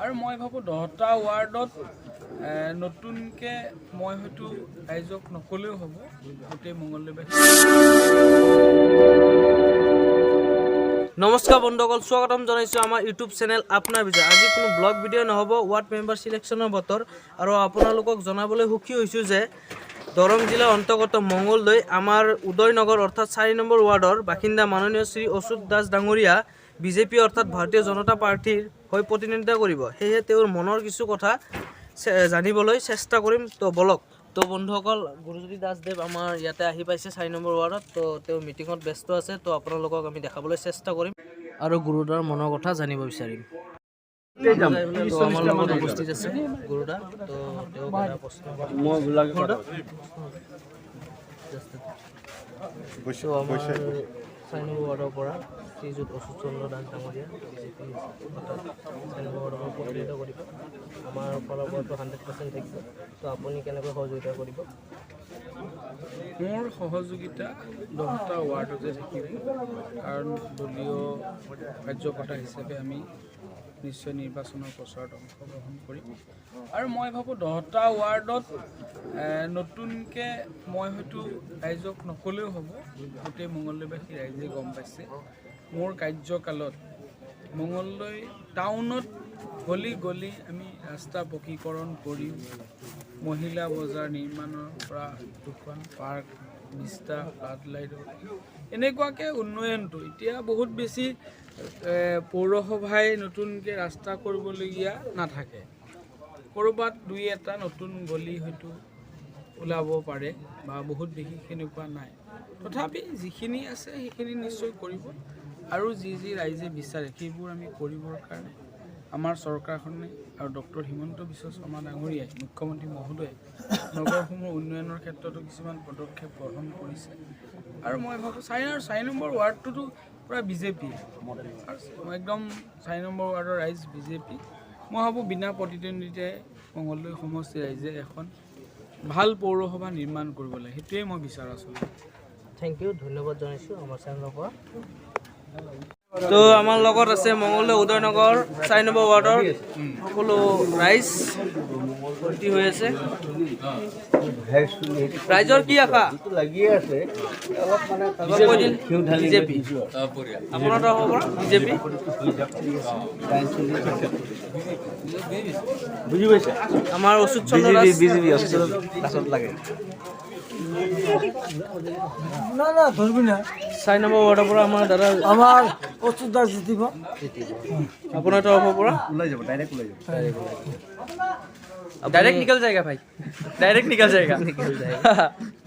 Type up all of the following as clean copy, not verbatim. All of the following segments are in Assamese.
আৰু মই ভাবোঁ 10টা ৱাৰ্ডত নতুনকৈ মই হয়তো ৰাইজক নকলেও হ'ব গোটেই মঙলদৈবাসী। নমস্কাৰ বন্ধুসকল, স্বাগতম জনাইছোঁ আমাৰ ইউটিউব চেনেল আপোনাৰ বিজয়। আজি কোনো ব্লগ ভিডিঅ' নহ'ব, ৱাৰ্ড মেম্বাৰ চিলেকশ্যনৰ বতৰ। আৰু আপোনালোকক জনাবলৈ সুখী হৈছোঁ যে দৰং জিলাৰ অন্তৰ্গত মঙলদৈ আমাৰ উদয়নগৰ অৰ্থাৎ 4 নম্বৰ ৱাৰ্ডৰ বাসিন্দা মাননীয় শ্ৰী অচ্যুত দাস ডাঙৰীয়া বিজেপি অৰ্থাৎ ভাৰতীয় জনতা পাৰ্টিৰ হৈ প্ৰতিনিধিত্ব কৰিব। সেয়েহে তেওঁৰ মনৰ কিছু কথা জানিবলৈ চেষ্টা কৰিম। তো বলক। তো বন্ধুসকল, গুৰুজ্যোতি দাসদেৱ আমাৰ ইয়াতে আহি পাইছে 4 নম্বৰ ৱাৰ্ডত। তো তেওঁ মিটিঙত ব্যস্ত আছে। তো আপোনালোকক আমি দেখাবলৈ চেষ্টা কৰিম আৰু গুৰুদাৰ মনৰ কথা জানিব বিচাৰিম। তো আমাৰ লগত উপস্থিত আছে গুৰুদা। তো তেওঁ এটা প্ৰশ্ন আমাৰ 4 নম্বৰ ৱাৰ্ডৰ পৰা শ্ৰীযুত অচ্যুত চন্দ্ৰ দাস ডাঙৰীয়া বিজেপি অৰ্থাৎ 4 নম্বৰ ৱাৰ্ডৰ পৰা প্ৰতিনিধিত্ব কৰিব। আমাৰ ফালৰ পৰাতো 100% থাকিব। তো আপুনি কেনেকৈ সহযোগিতা কৰিব? মোৰ সহযোগিতা 10টা ৱাৰ্ডতে থাকিব, কাৰণ দলীয় কাৰ্যকৰ্তা হিচাপে আমি নিশ্চয় নিৰ্বাচনৰ প্ৰচাৰত অংশগ্ৰহণ কৰিম। আৰু মই ভাবোঁ 10টা ৱাৰ্ডত নতুনকৈ মই হয়তো ৰাইজক নকলেও হ'ব গোটেই মঙলদৈবাসী ৰাইজে গম পাইছে। মোৰ কাৰ্যকালত মঙলদৈ টাউনত গলি গলি আমি ৰাস্তা পকীকৰণ কৰিম, মহিলা বজাৰ নিৰ্মাণৰ পৰা দুখন পাৰ্ক, বিস্তা, ফ্লাড লাইট, এনেকুৱাকৈ উন্নয়নটো এতিয়া বহুত বেছি পৌৰসভাই নতুনকৈ ৰাস্তা কৰিবলগীয়া নাথাকে। ক'ৰবাত দুই এটা নতুন গলি হয়তো ওলাব পাৰে বা বহুত বেছি সেনেকুৱা নাই। তথাপি যিখিনি আছে সেইখিনি নিশ্চয় কৰিব। আৰু যি যি ৰাইজে বিচাৰে সেইবোৰ আমি কৰিবৰ কাৰণে আমাৰ চৰকাৰখনে আৰু ডক্টৰ হিমন্ত বিশ্ব শৰ্মা ডাঙৰীয়াই মুখ্যমন্ত্ৰী মহোদয়ে নগৰসমূহ উন্নয়নৰ ক্ষেত্ৰতো কিছুমান পদক্ষেপ গ্ৰহণ কৰিছে। আৰু মই ভাবোঁ 4 নম্বৰ ৱাৰ্ডটোতো পূৰা বিজেপি, একদম 4 নম্বৰ ৱাৰ্ডৰ ৰাইজ বিজেপি। মই ভাবোঁ বিনা প্ৰতিদ্বন্দ্বিতাই মঙলদৈ সমষ্টি ৰাইজে এখন ভাল পৌৰসভা নিৰ্মাণ কৰিব লাগে, সেইটোৱে মই বিচাৰোঁ আচলতে। থেংক ইউ, ধন্যবাদ জনাইছোঁ আমাৰ চেনেলৰ পৰা। তো আমাৰ লগত আছে মঙলদৈ উদয়নগৰ 4 নম্বৰ ৱাৰ্ডৰ সকলো ৰাইজ ভৰ্তি হৈ আছে। ৰাইজৰ কি আশা? বিজেপি। আপোনাৰ তৰফৰ পৰা বিজেপি। বুজি পাইছে? আমাৰ অচ্যুত চন্দ্ৰ দাস বিজেপি লাগে। 4 নম্বৰ ৱাৰ্ডৰ পৰা আমাৰ দাদা আমাৰ অচ্যুত দাস জিতিব। আপোনাৰ তৰফৰ পৰা ওলাই যাব, ডাইৰেক্ট ওলাই যাব। ডাইৰেক্ট নিকল যায়গা ভাই, ডাইৰেক্ট নিকল যায়গা।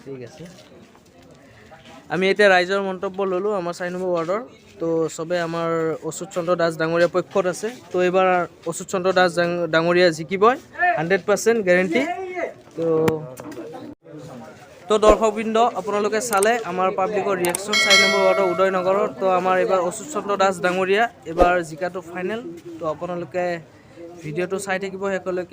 ঠিক আছে, আমি এতিয়া ৰাইজৰ মন্তব্য ল'লোঁ আমাৰ 4 নম্বৰ ৱাৰ্ডৰ। তো চবে আমাৰ অচ্যুত চন্দ্ৰ দাস ডাঙৰীয়া পক্ষত আছে। তো এইবাৰ অচ্যুত চন্দ্ৰ দাস ডাঙৰীয়া জিকিবই, 100% গেৰেণ্টি। তো দৰ্শকবৃন্দ, আপোনালোকে চালে আমাৰ পাব্লিকৰ ৰিয়েকশ্যন 4 নম্বৰ ৱাৰ্ডৰ উদয়নগৰৰ। তো আমাৰ এইবাৰ অচ্যুত চন্দ্ৰ দাস ডাঙৰীয়া এইবাৰ জিকাটো ফাইনেল। তো আপোনালোকে ভিডিঅ'টো চাই থাকিব শেষলৈকে।